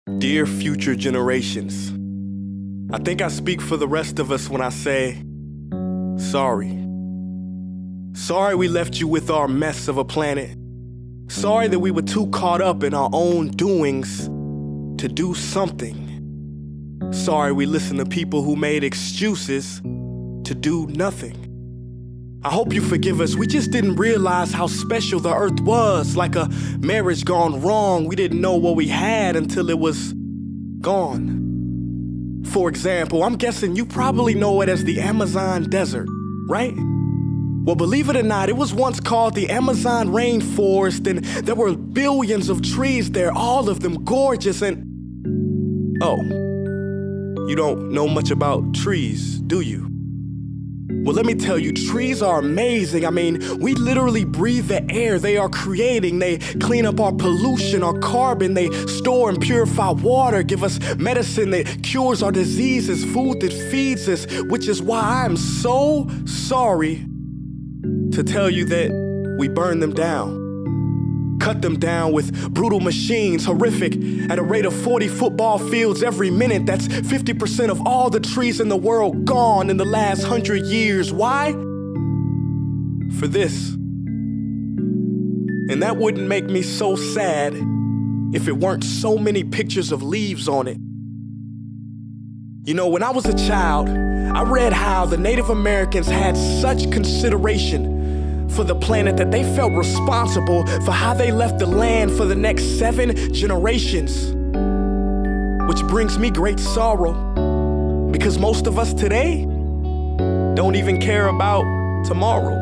Dear future generations, I think I speak for the rest of us when I say, sorry. Sorry we left you with our mess of a planet. Sorry that we were too caught up in our own doings to do something. Sorry we listened to people who made excuses to do nothing. I hope you forgive us. We just didn't realize how special the earth was. Like a marriage gone wrong, we didn't know what we had until it was gone. For example, I'm guessing you probably know it as the Amazon desert, right? Well, believe it or not, it was once called the Amazon rainforest, and there were billions of trees there, all of them gorgeous, and... Oh, you don't know much about trees, do you? Well, let me tell you, trees are amazing. I mean, we literally breathe the air they are creating. They clean up our pollution, our carbon. They store and purify water, give us medicine that cures our diseases, food that feeds us, which is why I'm so sorry to tell you that we burn them down. Cut them down with brutal machines, horrific, at a rate of 40 football fields every minute. That's 50% of all the trees in the world gone in the last 100 years. Why? For this. And that wouldn't make me so sad if it weren't so many pictures of leaves on it. You know, when I was a child, I read how the Native Americans had such consideration for the planet that they felt responsible for how they left the land for the next 7 generations. Which brings me great sorrow, because most of us today don't even care about tomorrow.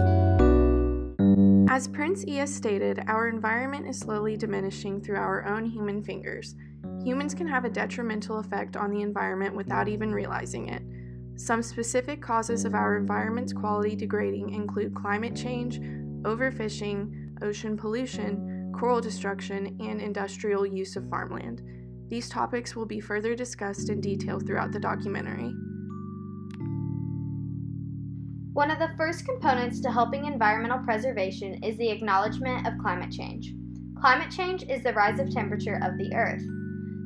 As Prince E.S. stated, our environment is slowly diminishing through our own human fingers. Humans can have a detrimental effect on the environment without even realizing it. Some specific causes of our environment's quality degrading include climate change, overfishing, ocean pollution, coral destruction, and industrial use of farmland. These topics will be further discussed in detail throughout the documentary. One of the first components to helping environmental preservation is the acknowledgement of climate change. Climate change is the rise of temperature of the Earth.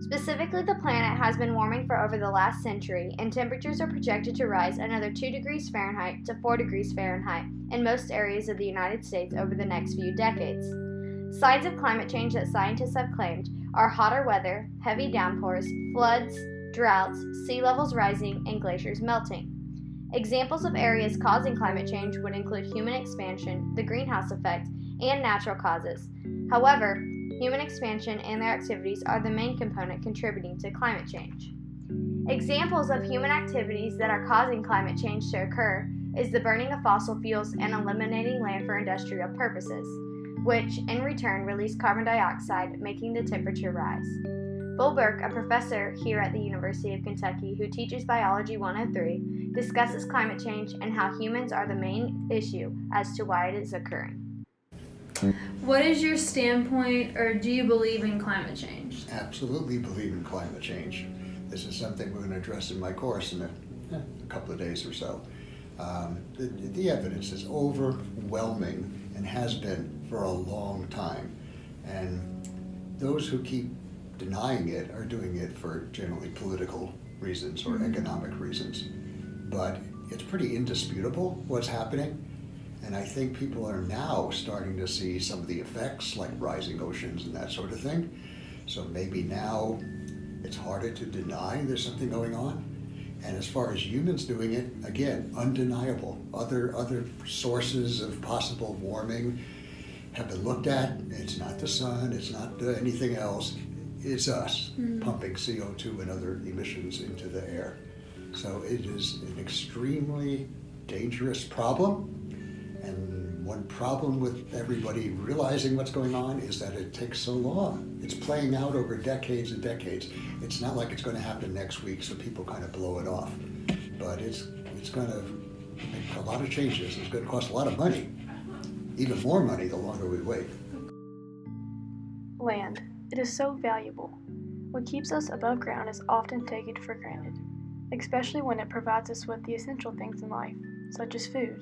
Specifically, the planet has been warming for over the last century, and temperatures are projected to rise another 2 degrees Fahrenheit to 4 degrees Fahrenheit in most areas of the United States over the next few decades. Signs of climate change that scientists have claimed are hotter weather, heavy downpours, floods, droughts, sea levels rising, and glaciers melting. Examples of areas causing climate change would include human expansion, the greenhouse effect, and natural causes. However, human expansion and their activities are the main component contributing to climate change. Examples of human activities that are causing climate change to occur is the burning of fossil fuels and eliminating land for industrial purposes, which in return release carbon dioxide, making the temperature rise. Bill Burke, a professor here at the University of Kentucky who teaches Biology 103, discusses climate change and how humans are the main issue as to why it is occurring. What is your standpoint, or do you believe in climate change? Absolutely believe in climate change. This is something we're going to address in my course in a couple of days or so. The evidence is overwhelming and has been for a long time. And those who keep denying it are doing it for generally political reasons or economic reasons. But it's pretty indisputable what's happening. And I think people are now starting to see some of the effects, like rising oceans and that sort of thing. So maybe now it's harder to deny there's something going on. And as far as humans doing it, again, undeniable. Other sources of possible warming have been looked at. It's not the sun, it's not anything else. It's us pumping CO2 and other emissions into the air. So it is an extremely dangerous problem. And one problem with everybody realizing what's going on is that it takes so long. It's playing out over decades and decades. It's not like it's going to happen next week, so people kind of blow it off. But it's going to make a lot of changes. It's going to cost a lot of money, even more money the longer we wait. Land. It is so valuable. What keeps us above ground is often taken for granted, especially when it provides us with the essential things in life, such as food.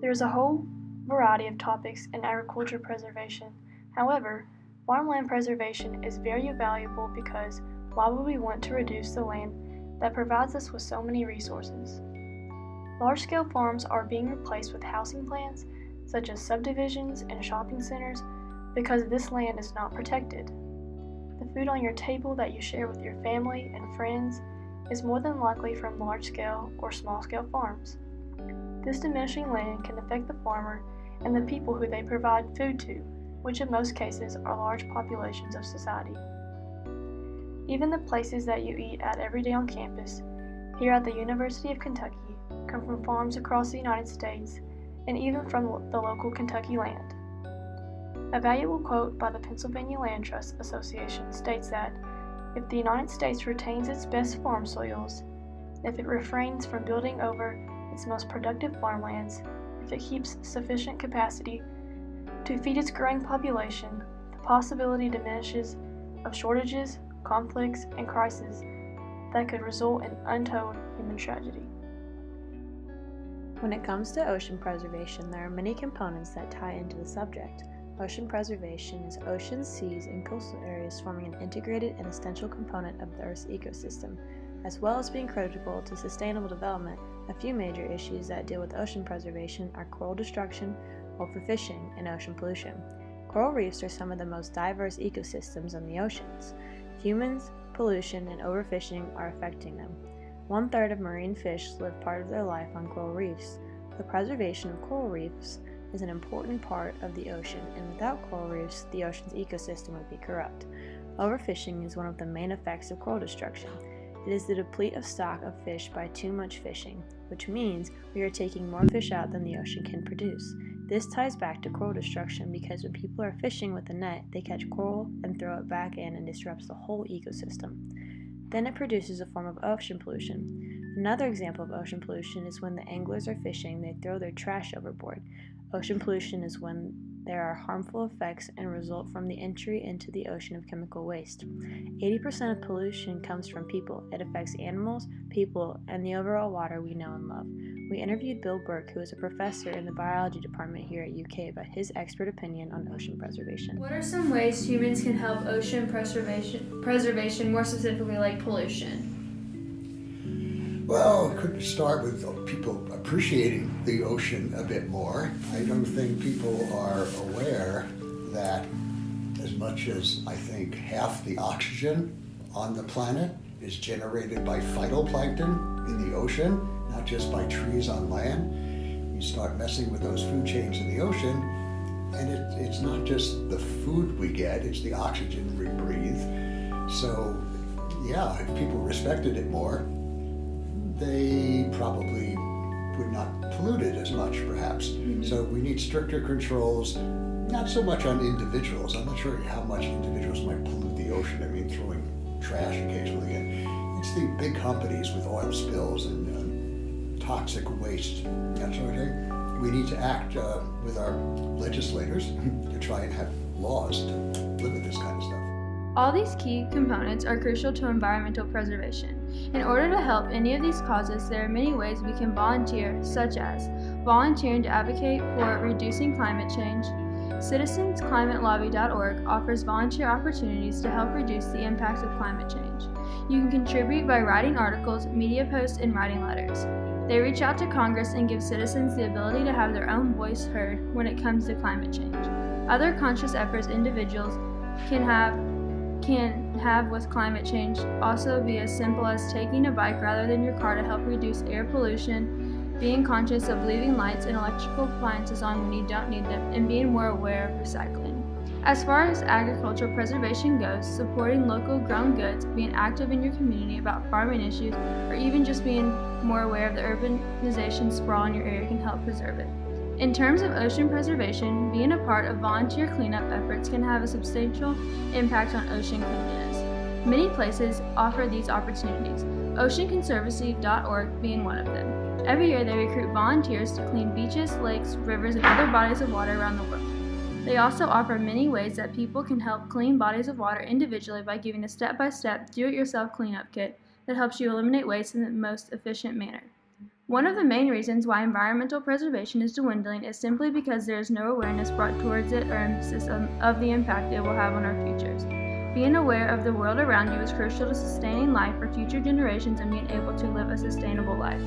There is a whole variety of topics in agriculture preservation. However, Farmland preservation is very valuable because why would we want to reduce the land that provides us with so many resources? Large-scale farms are being replaced with housing plans, such as subdivisions and shopping centers, because this land is not protected. The food on your table that you share with your family and friends is more than likely from large-scale or small-scale farms. This diminishing land can affect the farmer and the people who they provide food to, which in most cases are large populations of society. Even the places that you eat at every day on campus, here at the University of Kentucky, come from farms across the United States and even from the local Kentucky land. A valuable quote by the Pennsylvania Land Trust Association states that if the United States retains its best farm soils, if it refrains from building over its most productive farmlands, if it keeps sufficient capacity to feed its growing population, the possibility diminishes of shortages, conflicts, and crises that could result in untold human tragedy. When it comes to ocean preservation, there are many components that tie into the subject. Ocean preservation is oceans, seas, and coastal areas forming an integrated and essential component of the Earth's ecosystem. As well as being critical to sustainable development, a few major issues that deal with ocean preservation are coral destruction, overfishing, and ocean pollution. Coral reefs are some of the most diverse ecosystems in the oceans. Humans, pollution, and overfishing are affecting them. 1/3 of marine fish live part of their life on coral reefs. The preservation of coral reefs is an important part of the ocean, and without coral reefs, the ocean's ecosystem would be corrupt. Overfishing is one of the main effects of coral destruction. It is the deplete of stock of fish by too much fishing, which means we are taking more fish out than the ocean can produce. This ties back to coral destruction because when people are fishing with a net, they catch coral and throw it back in and disrupts the whole ecosystem. Then it produces a form of ocean pollution. Another example of ocean pollution is when the anglers are fishing, they throw their trash overboard. Ocean pollution is when there are harmful effects and result from the entry into the ocean of chemical waste. 80% of pollution comes from people. It affects animals, people, and the overall water we know and love. We interviewed Bill Burke, who is a professor in the biology department here at UK, about his expert opinion on ocean preservation. What are some ways humans can help ocean preservation, more specifically like pollution? Well, could start with people appreciating the ocean a bit more. I don't think people are aware that as much as I think half the oxygen on the planet is generated by phytoplankton in the ocean, not just by trees on land. You start messing with those food chains in the ocean, and it's not just the food we get, it's the oxygen we breathe. So, yeah, if people respected it more, they probably would not pollute it as much, perhaps. So we need stricter controls, not so much on individuals. I'm not sure how much individuals might pollute the ocean. I mean, throwing trash occasionally in. It's the big companies with oil spills and toxic waste, that sort of thing. We need to act with our legislators to try and have laws to limit this kind of stuff. All these key components are crucial to environmental preservation. In order to help any of these causes, there are many ways we can volunteer, such as volunteering to advocate for reducing climate change. CitizensClimateLobby.org offers volunteer opportunities to help reduce the impacts of climate change. You can contribute by writing articles, media posts, and writing letters. They reach out to Congress and give citizens the ability to have their own voice heard when it comes to climate change. Other conscious efforts individuals can have with climate change also be as simple as taking a bike rather than your car to help reduce air pollution, being conscious of leaving lights and electrical appliances on when you don't need them, and being more aware of recycling. As far as agricultural preservation goes, supporting local grown goods, being active in your community about farming issues, or even just being more aware of the urbanization sprawl in your area can help preserve it. In terms of ocean preservation, being a part of volunteer cleanup efforts can have a substantial impact on ocean cleanliness. Many places offer these opportunities, OceanConservancy.org being one of them. Every year they recruit volunteers to clean beaches, lakes, rivers, and other bodies of water around the world. They also offer many ways that people can help clean bodies of water individually by giving a step-by-step, do-it-yourself cleanup kit that helps you eliminate waste in the most efficient manner. One of the main reasons why environmental preservation is dwindling is simply because there is no awareness brought towards it or emphasis of the impact it will have on our futures. Being aware of the world around you is crucial to sustaining life for future generations and being able to live a sustainable life.